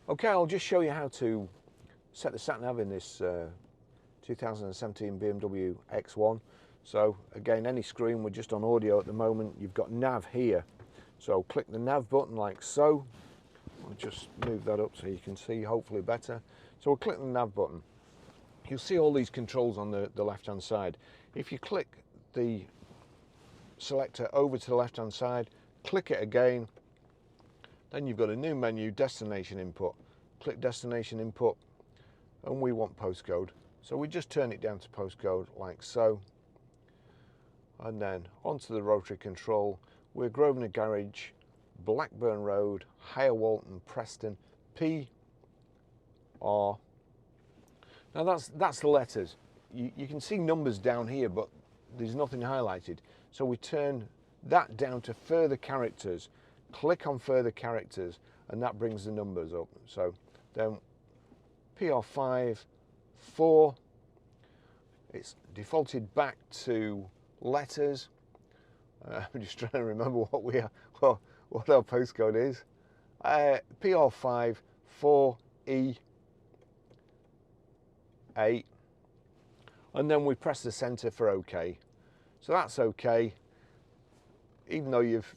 Okay, I'll just show you how to set the sat nav in this 2017 BMW X1. So again, any screen, we're just on audio at the moment. You've got nav here. So click the nav button like so. I'll just move that up so you can see hopefully better. So we'll click the nav button. You'll see all these controls on the left hand side. If you click the selector over to the left hand side, click it again, then you've got a new menu, destination input. Click destination input, and we want postcode. So we just turn it down to postcode like so. And then onto the Rotary Control. We're Grosvenor Garage, Blackburn Road, Higher Walton, Preston, PR. Now that's the letters. You can see numbers down here, but there's nothing highlighted. So we turn that down to further characters. Click on further characters, and that brings the numbers up. So then PR5, 4. It's defaulted back to letters. I'm just trying to remember what our postcode is. PR5, 4E, 8. And then we press the center for OK. So that's OK. Even though you've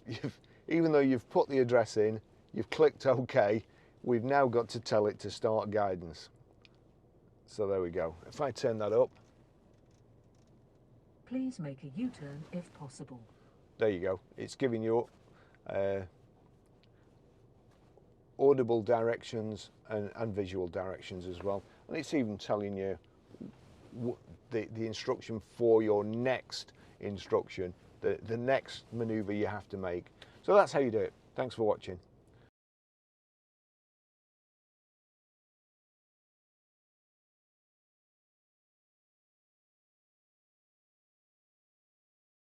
put the address in, you've clicked OK, we've now got to tell it to start guidance. So there we go. If I turn that up. Please make a U-turn if possible. There you go. It's giving you audible directions and visual directions as well. And it's even telling you the instruction for your next instruction, the next maneuver you have to make. So that's how you do it. Thanks for watching.